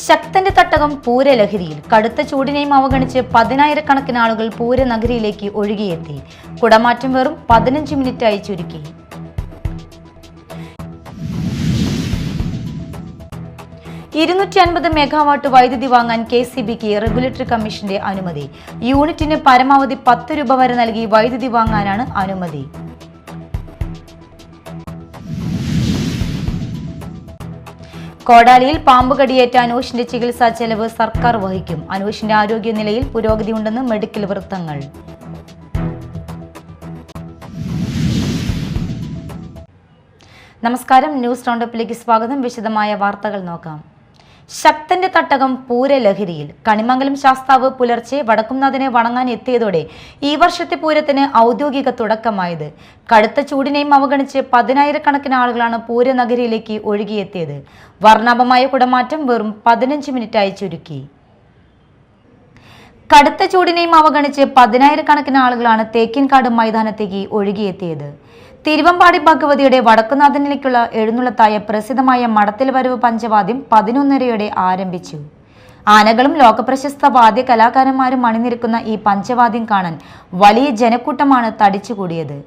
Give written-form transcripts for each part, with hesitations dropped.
ശക്തന്റെ തട്ടകം പൂരലഹരിയിൽ കടുത്ത ചൂടിനെയും അവഗണിച്ച് പതിനായിരക്കണക്കിന് ആളുകൾ പൂരനഗരിയിലേക്ക് ഒഴുകിയെത്തി. കുടമാറ്റം വെറും 15 മിനിറ്റായി ചുരുക്കി. $250 മെഗാവാട്ട് വൈദ്യുതി വാങ്ങാൻ KCBക്ക് റെഗുലേറ്ററി കമ്മീഷന്റെ അനുമതി. യൂണിറ്റിന് പരമാവധി 10 രൂപ വരെ നൽകി വൈദ്യുതി വാങ്ങാനാണ് അനുമതി. കോടാലിയിൽ പാമ്പ് കടിയേറ്റ അനൂഷിന്റെ ചികിത്സാ ചെലവ് സർക്കാർ വഹിക്കും. അനൂഷിന്റെ ആരോഗ്യനിലയിൽ പുരോഗതിയുണ്ടെന്ന് മെഡിക്കൽ വൃത്തങ്ങൾ. നമസ്കാരം, ന്യൂസ് റൗണ്ടപ്പിലേക്ക് സ്വാഗതം. വിശദമായ വാർത്തകൾ നോക്കാം. ശക്തന്റെ തട്ടകം പൂരലഹരിയിൽ. കണിമംഗലം ശാസ്താവ് പുലർച്ചെ വടക്കുംനാഥനെ വണങ്ങാൻ എത്തിയതോടെ ഈ വർഷത്തെ പൂരത്തിന് ഔദ്യോഗിക തുടക്കമായത്. കടുത്ത ചൂടിനെയും അവഗണിച്ച് 10,000-കണക്കിന് ആളുകളാണ് പൂരനഗരിയിലേക്ക് ഒഴുകിയെത്തിയത്. വർണ്ണാഭമായ കുടമാറ്റം വെറും 15 മിനിറ്റായി ചുരുക്കി. കടുത്ത ചൂടിനെയും അവഗണിച്ച് 10,000-കണക്കിന് ആളുകളാണ് തേക്കിൻകാട് മൈതാനത്തേക്ക് ഒഴുകിയെത്തിയത്. തിരുവമ്പാടി ഭഗവതിയുടെ വടക്കുനാഥനിലേക്കുള്ള എഴുന്നള്ളത്തായ പ്രസിദ്ധമായ മടത്തിൽ വരവ് പഞ്ചവാദ്യം 11:30 ആരംഭിച്ചു. ആനകളും ലോകപ്രശസ്ത വാദ്യ കലാകാരന്മാരും അണിനിരക്കുന്ന ഈ പഞ്ചവാദ്യം കാണാൻ വലിയ ജനക്കൂട്ടമാണ് തടിച്ചുകൂടിയത്.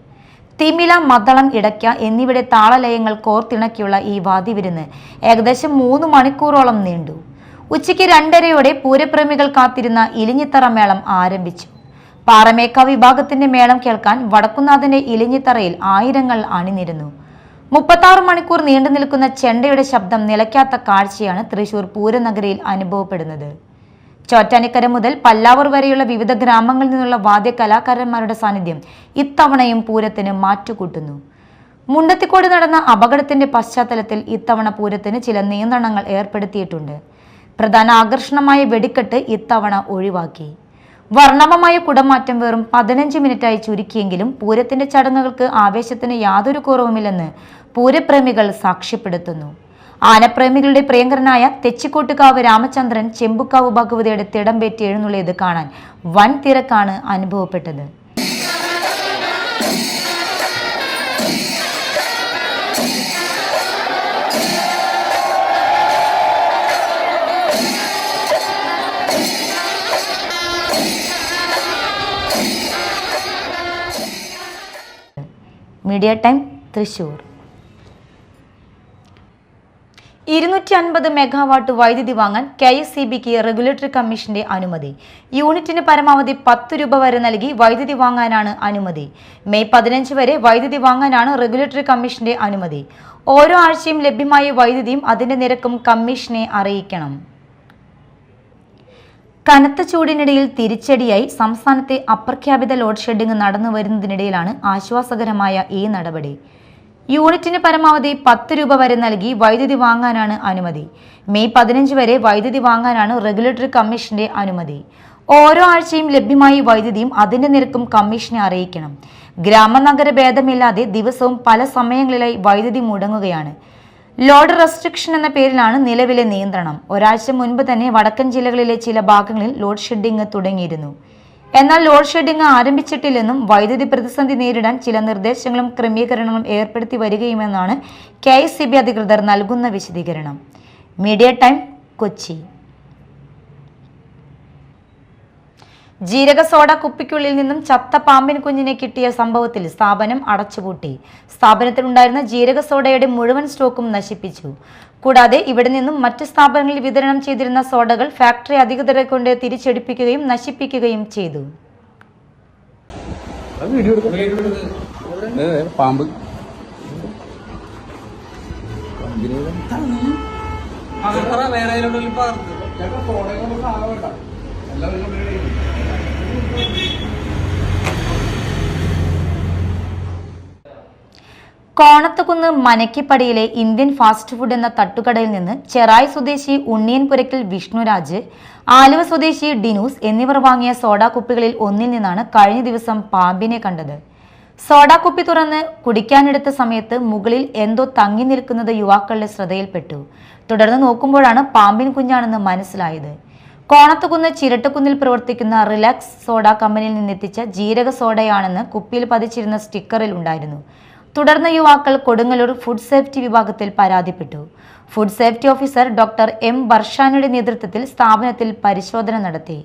തിമില, മദ്ദളം, ഇടയ്ക്ക എന്നിവയുടെ താളലയങ്ങൾ കോർത്തിണക്കിയുള്ള ഈ വാദ്യവിരുന്ന് ഏകദേശം 3 മണിക്കൂറോളം നീണ്ടു. ഉച്ചയ്ക്ക് 2:30 പൂരപ്രേമികൾ കാത്തിരുന്ന ഇലിഞ്ഞിത്തറ മേളം ആരംഭിച്ചു. പാറമേക്ക വിഭാഗത്തിന്റെ മേളം കേൾക്കാൻ വടക്കുന്നാഥന്റെ ഇലിഞ്ഞിത്തറയിൽ ആയിരങ്ങൾ അണിനിരന്നു. 36 മണിക്കൂർ നീണ്ടു നിൽക്കുന്ന ചെണ്ടയുടെ ശബ്ദം നിലയ്ക്കാത്ത കാഴ്ചയാണ് തൃശൂർ പൂരനഗരിയിൽ അനുഭവപ്പെടുന്നത്. ചോറ്റാനിക്കര മുതൽ പല്ലാവൂർ വരെയുള്ള വിവിധ ഗ്രാമങ്ങളിൽ നിന്നുള്ള വാദ്യ കലാകാരന്മാരുടെ സാന്നിധ്യം ഇത്തവണയും പൂരത്തിന് മാറ്റുകൂട്ടുന്നു. മുണ്ടത്തിക്കോട് നടന്ന അപകടത്തിന്റെ പശ്ചാത്തലത്തിൽ ഇത്തവണ പൂരത്തിന് ചില നിയന്ത്രണങ്ങൾ ഏർപ്പെടുത്തിയിട്ടുണ്ട്. പ്രധാന ആകർഷണമായ വെടിക്കെട്ട് ഇത്തവണ ഒഴിവാക്കി. വർണ്ണമമായ കുടമാറ്റം വെറും 15 മിനിറ്റായി ചുരുക്കിയെങ്കിലും പൂരത്തിന്റെ ചടങ്ങുകൾക്ക് ആവേശത്തിന് യാതൊരു കുറവുമില്ലെന്ന് പൂരപ്രേമികൾ സാക്ഷ്യപ്പെടുത്തുന്നു. ആനപ്രേമികളുടെ പ്രിയങ്കരനായ തെച്ചിക്കോട്ടുകാവ് രാമചന്ദ്രൻ ചെമ്പുക്കാവ് ഭഗവതിയുടെ തിടമ്പേറ്റി എഴുന്നള്ളിയത് കാണാൻ വൻ തിരക്കാണ് അനുഭവപ്പെട്ടത്. Media time, Thrissur. 250 മെഗാവാട്ട് വൈദ്യുതി വാങ്ങാൻ KCBക്ക് റെഗുലേറ്ററി കമ്മീഷന്റെ അനുമതി. യൂണിറ്റിന് പരമാവധി 10 രൂപ വരെ നൽകി വൈദ്യുതി വാങ്ങാനാണ് അനുമതി. മെയ് 15 വരെ വൈദ്യുതി വാങ്ങാനാണ് റെഗുലേറ്ററി കമ്മീഷന്റെ അനുമതി. ഓരോ ആഴ്ചയും ലഭ്യമായ വൈദ്യുതിയും അതിന്റെ നിരക്കും കമ്മീഷനെ അറിയിക്കണം. കനത്ത ചൂടിനിടയിൽ തിരിച്ചടിയായി സംസ്ഥാനത്തെ അപ്രഖ്യാപിത ലോഡ് ഷെഡിംഗ് നടന്നു വരുന്നതിനിടയിലാണ് ആശ്വാസകരമായ ഈ നടപടി. യൂണിറ്റിന് പരമാവധി 10 രൂപ വരെ നൽകി വൈദ്യുതി വാങ്ങാനാണ് അനുമതി. മെയ് 15 വരെ വൈദ്യുതി വാങ്ങാനാണ് റെഗുലേറ്ററി കമ്മീഷന്റെ അനുമതി. ഓരോ ആഴ്ചയും ലഭ്യമായ വൈദ്യുതിയും അതിന്റെ നിരക്കും കമ്മീഷനെ അറിയിക്കണം. ഗ്രാമനഗര ഭേദമില്ലാതെ ദിവസവും പല സമയങ്ങളിലായി വൈദ്യുതി മുടങ്ങുകയാണ്. ലോഡ് റെസ്ട്രിക്ഷൻ എന്ന പേരിലാണ് നിലവിലെ നിയന്ത്രണം. ഒരാഴ്ച മുൻപ് തന്നെ വടക്കൻ ജില്ലകളിലെ ചില ഭാഗങ്ങളിൽ ലോഡ് ഷെഡിംഗ് തുടങ്ങിയിരുന്നു. എന്നാൽ ലോഡ് ഷെഡിംഗ് ആരംഭിച്ചിട്ടില്ലെന്നും വൈദ്യുതി പ്രതിസന്ധി നേരിടാൻ ചില നിർദ്ദേശങ്ങളും ക്രമീകരണങ്ങളും ഏർപ്പെടുത്തി വരികയുമെന്നാണ് KCB അധികൃതർ നൽകുന്ന വിശദീകരണം. Media time, Kochi. ജീരക സോഡ കുപ്പിക്കുള്ളിൽ നിന്നും ചത്ത പാമ്പിൻ കുഞ്ഞിനെ കിട്ടിയ സംഭവത്തിൽ സ്ഥാപനം അടച്ചുപൂട്ടി. സ്ഥാപനത്തിലുണ്ടായിരുന്ന ജീരക സോഡയുടെ മുഴുവൻ സ്റ്റോക്കും നശിപ്പിച്ചു. കൂടാതെ ഇവിടെ നിന്നും മറ്റ് സ്ഥാപനങ്ങളിൽ വിതരണം ചെയ്തിരുന്ന സോഡകൾ ഫാക്ടറി അധികൃതരെ കൊണ്ട് തിരിച്ചെടുപ്പിക്കുകയും നശിപ്പിക്കുകയും ചെയ്തു. കോണത്തുകുന്ന് മനക്കിപ്പടിയിലെ ഇന്ത്യൻ ഫാസ്റ്റ് ഫുഡ് എന്ന തട്ടുകടയിൽ നിന്ന് ചെറായി സ്വദേശി ഉണ്ണിയൻപുരയ്ക്കൽ വിഷ്ണുരാജ്, ആലുവ സ്വദേശി ഡിനൂസ് എന്നിവർ വാങ്ങിയ സോഡാ കുപ്പികളിൽ ഒന്നിൽ നിന്നാണ് കഴിഞ്ഞ ദിവസം പാമ്പിനെ കണ്ടത്. സോഡാ കുപ്പി തുറന്ന് കുടിക്കാനെടുത്ത സമയത്ത് മുകളിൽ എന്തോ തങ്ങി നിൽക്കുന്നത് യുവാക്കളുടെ ശ്രദ്ധയിൽപ്പെട്ടു. തുടർന്ന് നോക്കുമ്പോഴാണ് പാമ്പിൻ കുഞ്ഞാണെന്ന് മനസ്സിലായത്. കോണത്തുകുന്ന് ചിരട്ടക്കുന്നിൽ പ്രവർത്തിക്കുന്ന റിലാക്സ് സോഡ കമ്പനിയിൽ നിന്നെത്തിച്ച ജീരക സോഡയാണെന്ന് കുപ്പിയിൽ പതിച്ചിരുന്ന സ്റ്റിക്കറിൽ ഉണ്ടായിരുന്നു. തുടർന്ന് യുവാക്കൾ കൊടുങ്ങല്ലൂർ ഫുഡ് സേഫ്റ്റി വിഭാഗത്തിൽ പരാതിപ്പെട്ടു. Food safety officer doctor M ബർഷാനയുടെ നേതൃത്വത്തിൽ സ്ഥാപനത്തിൽ പരിശോധന നടത്തി.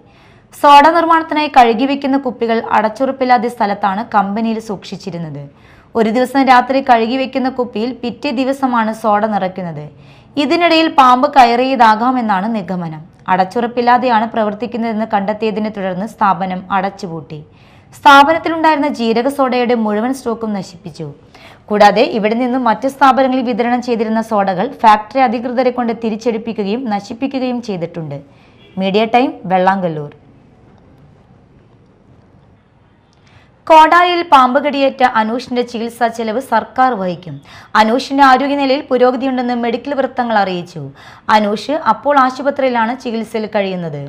സോഡ നിർമ്മാണത്തിനായി കഴുകിവെക്കുന്ന കുപ്പികൾ അടച്ചുറപ്പില്ലാത്ത സ്ഥലത്താണ് കമ്പനിയിൽ സൂക്ഷിച്ചിരുന്നത്. ഒരു ദിവസം രാത്രി കഴുകിവെക്കുന്ന കുപ്പിയിൽ പിറ്റേ ദിവസമാണ് സോഡ നിറയ്ക്കുന്നത്. ഇതിനിടയിൽ പാമ്പ് കയറിയതാകാമെന്നാണ് നിഗമനം. അടച്ചുറപ്പില്ലാതെയാണ് പ്രവർത്തിക്കുന്നതെന്ന് കണ്ടെത്തിയതിനെ തുടർന്ന് സ്ഥാപനം അടച്ചുപൂട്ടി. സ്ഥാപനത്തിലുണ്ടായിരുന്ന ജീരക സോഡയുടെ മുഴുവൻ സ്റ്റോക്കും നശിപ്പിച്ചു. കൂടാതെ ഇവിടെ നിന്നും മറ്റ് സ്ഥാപനങ്ങളിൽ വിതരണം ചെയ്തിരുന്ന സോഡകൾ ഫാക്ടറി അധികൃതരെ കൊണ്ട് തിരിച്ചെടുപ്പിക്കുകയും നശിപ്പിക്കുകയും ചെയ്തിട്ടുണ്ട്. Media time, Vellangallur. കോടാലിയിൽ പാമ്പ് കടിയേറ്റ അനൂഷിന്റെ ചികിത്സാ ചെലവ് സർക്കാർ വഹിക്കും. അനൂഷിന്റെ ആരോഗ്യനിലയിൽ പുരോഗതിയുണ്ടെന്ന് മെഡിക്കൽ വൃത്തങ്ങൾ അറിയിച്ചു. അനൂഷ് അപ്പോൾ ആശുപത്രിയിലാണ് ചികിത്സയിൽ കഴിയുന്നത്.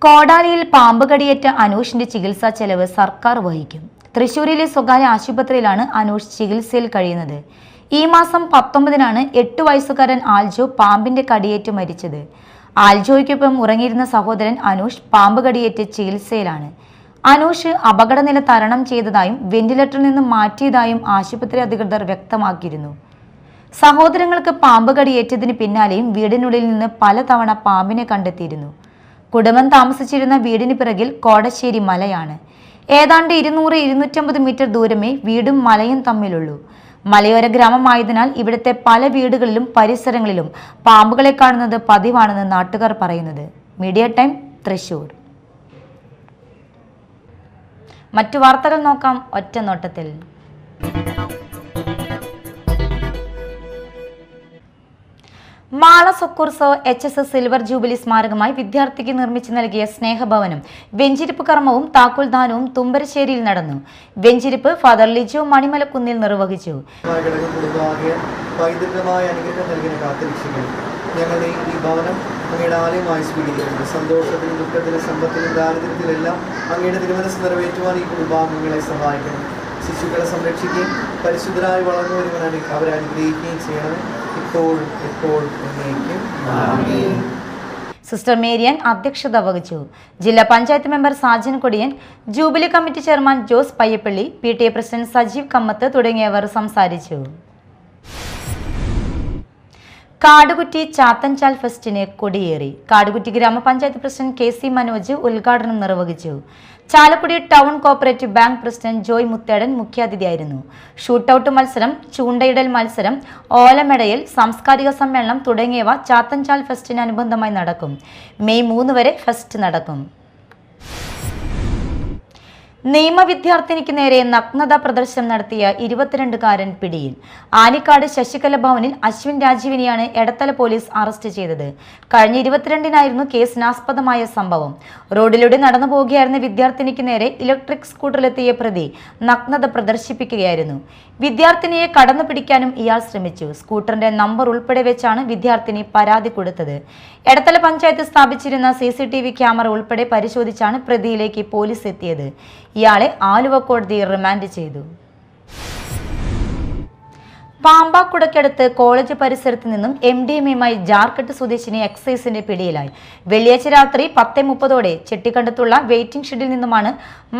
കോടാലിയിൽ പാമ്പ് കടിയേറ്റ അനൂഷിന്റെ ചികിത്സാ ചെലവ് സർക്കാർ വഹിക്കും. തൃശൂരിലെ സ്വകാര്യ ആശുപത്രിയിലാണ് അനൂഷ് ചികിത്സയിൽ കഴിയുന്നത്. ഈ മാസം 19-നാണ് 8 വയസ്സുകാരൻ ആൽജോ പാമ്പിന്റെ കടിയേറ്റ് മരിച്ചത്. ആൽജോയ്ക്കൊപ്പം ഉറങ്ങിയിരുന്ന സഹോദരൻ അനൂഷ് പാമ്പ് കടിയേറ്റ് ചികിത്സയിലാണ്. അനൂഷ് അപകടനില തരണം ചെയ്തതായും വെന്റിലേറ്ററിൽ നിന്നും മാറ്റിയതായും ആശുപത്രി അധികൃതർ വ്യക്തമാക്കിയിരുന്നു. സഹോദരങ്ങൾക്ക് പാമ്പ് കടിയേറ്റതിന് പിന്നാലെയും വീടിനുള്ളിൽ നിന്ന് പലതവണ പാമ്പിനെ കണ്ടെത്തിയിരുന്നു. കുടുംബം താമസിച്ചിരുന്ന വീടിന് പിറകിൽ കോടശ്ശേരി മലയാണ്. ഏതാണ്ട് 200-250 മീറ്റർ ദൂരമേ വീടും മലയും തമ്മിലുള്ളൂ. മലയോര ഗ്രാമമായതിനാൽ ഇവിടുത്തെ പല വീടുകളിലും പരിസരങ്ങളിലും പാമ്പുകളെ കാണുന്നത് പതിവാണെന്ന് നാട്ടുകാർ പറയുന്നത്. Media time, Thrissur. മറ്റു വാർത്തകൾ നോക്കാം ഒറ്റനോട്ടത്തിൽ. മാള സൊക്കൂർസോ HSS സിൽവർ ജൂബിലി സ്മാരകമായി വിദ്യാർത്ഥിക്ക് നിർമ്മിച്ചു നൽകിയ സ്നേഹഭവനം വെഞ്ചിരിപ്പ് കർമ്മവും താക്കോൽദാനവും തുമ്പരശ്ശേരിയിൽ നടന്നു. വെഞ്ചിരിപ്പ് ഫാദർ ലിജോ മണിമലക്കുന്നിൽ നിർവഹിച്ചു. ഞങ്ങളുടെ ഈ ഭവനം അങ്ങയുടെ ആലയമായി സ്വീകരിക്കുന്നു. സന്തോഷത്തിലും ദുഃഖത്തിലും സമ്പത്തിലും ദാരിദ്ര്യത്തിലെല്ലാം അങ്ങയുടെ തിരുമനസ് നിറവേറ്റുവാൻ ഈ കുടുംബാംഗങ്ങളെ സഹായിക്കണം. ശിശുക്കളെ സംരക്ഷിക്കുകയും പരിശുദ്ധരായി വളർന്നു വരുവാൻ അവരെ അനുഗ്രഹിക്കുകയും ചെയ്യണം. ഇപ്പോഴും എപ്പോഴും എന്നേക്കും ആമേൻ. സിസ്റ്റർ മേരിയൻ അധ്യക്ഷത വഹിച്ചു. ജില്ലാ panchayat member Sajan Kodiyan, jubilee committee chairman Jose Payyappilly, PTA president Sajeev Kamath തുടങ്ങിയവർ സംസാരിച്ചു. കാടുകുറ്റി ചാത്തൻചാൽ ഫെസ്റ്റിന് കൊടിയേറി. കാടുകുറ്റി ഗ്രാമപഞ്ചായത്ത് പ്രസിഡന്റ് KC മനോജ് ഉദ്ഘാടനം നിർവഹിച്ചു. Chalakudy town cooperative bank president Joy Muthedan മുഖ്യാതിഥിയായിരുന്നു. ഷൂട്ടൌട്ട് മത്സരം, ചൂണ്ടയിടൽ മത്സരം, ഓലമെടയിൽ, സാംസ്കാരിക സമ്മേളനം തുടങ്ങിയവ ചാത്തൻചാൽ ഫെസ്റ്റിന് അനുബന്ധമായി നടക്കും. മെയ് 3 വരെ ഫെസ്റ്റ് നടക്കും. നിയമ വിദ്യാർത്ഥിനിക്ക് നേരെ നഗ്നത പ്രദർശനം നടത്തിയ 22-കാരൻ പിടിയിൽ. ആനിക്കാട് ശശികല ഭവനിൽ അശ്വിൻ രാജീവിനെയാണ് എടത്തല പോലീസ് അറസ്റ്റ് ചെയ്തത്. കഴിഞ്ഞ 22-നായിരുന്നു കേസിനാസ്പദമായ സംഭവം. റോഡിലൂടെ നടന്നു പോവുകയായിരുന്ന വിദ്യാർത്ഥിനിക്ക് നേരെ ഇലക്ട്രിക് സ്കൂട്ടറിലെത്തിയ പ്രതി നഗ്നത പ്രദർശിപ്പിക്കുകയായിരുന്നു. വിദ്യാർത്ഥിനിയെ കടന്നു പിടിക്കാനും ഇയാൾ ശ്രമിച്ചു. സ്കൂട്ടറിന്റെ നമ്പർ ഉൾപ്പെടെ വെച്ചാണ് വിദ്യാർത്ഥിനി പരാതി കൊടുത്തത്. എടത്തല പഞ്ചായത്ത് സ്ഥാപിച്ചിരുന്ന CCTV ക്യാമറ ഉൾപ്പെടെ പരിശോധിച്ചാണ് പ്രതിയിലേക്ക് പോലീസ് എത്തിയത്. ഇയാളെ ആലുവ കോടതി റിമാൻഡ് ചെയ്തു. പാമ്പാക്കുടക്കടുത്ത് കോളേജ് പരിസരത്ത് നിന്നും MDMAയുമായി ജാർഖണ്ഡ് സ്വദേശിനി എക്സൈസിന്റെ പിടിയിലായി. വെള്ളിയാഴ്ച രാത്രി 10:30ഓടെ ചെട്ടിക്കണ്ടത്തുള്ള വെയിറ്റിംഗ് ഷെഡിൽ നിന്നുമാണ്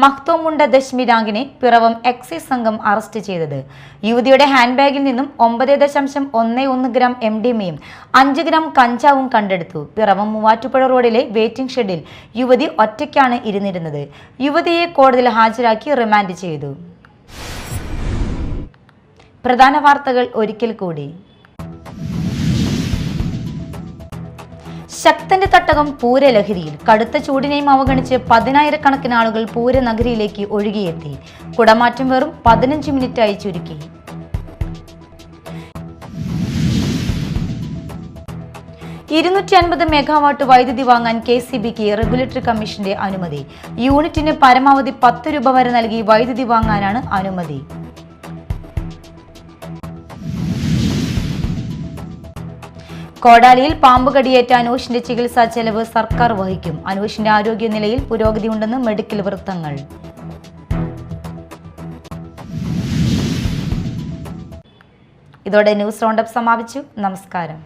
മഖ്തോമുണ്ട ദശ്മി രാഗിനെ പിറവം എക്സൈസ് സംഘം അറസ്റ്റ് ചെയ്തത്. യുവതിയുടെ ഹാൻഡ് ബാഗിൽ നിന്നും 9.11 ഗ്രാം MDMAയും 5 ഗ്രാം കഞ്ചാവും കണ്ടെടുത്തു. പിറവം മൂവാറ്റുപുഴ റോഡിലെ വെയിറ്റിംഗ് ഷെഡിൽ യുവതി ഒറ്റയ്ക്കാണ് ഇരുന്നിരുന്നത്. യുവതിയെ കോടതിയിൽ ഹാജരാക്കി റിമാൻഡ് ചെയ്തു. പ്രധാന വാർത്തകൾ ഒരിക്കൽ കൂടി. ശക്തന്റെ തട്ടകം പൂരലഹരിയിൽ. കടുത്ത ചൂടിനെയും അവഗണിച്ച് 10,000-കണക്കിന് ആളുകൾ പൂരനഗരിയിലേക്ക് ഒഴുകിയെത്തി. കുടമാറ്റം വെറും 15 മിനിറ്റായി ചുരുക്കി. $250 മെഗാവാട്ട് വൈദ്യുതി വാങ്ങാൻ KCBക്ക് റെഗുലേറ്ററി കമ്മീഷന്റെ അനുമതി. യൂണിറ്റിന് പരമാവധി 10 രൂപ വരെ നൽകി വൈദ്യുതി വാങ്ങാനാണ് അനുമതി. കോടാലിയിൽ പാമ്പ് കടിയേറ്റ അനൂഷിന്റെ ചികിത്സാ ചെലവ് സർക്കാർ വഹിക്കും. അനൂഷിന്റെ ആരോഗ്യനിലയിൽ പുരോഗതിയുണ്ടെന്ന് മെഡിക്കൽ വൃത്തങ്ങൾ. ഇതോടെ ന്യൂസ് റൗണ്ടപ്പ് സമാപിച്ചു. നമസ്കാരം.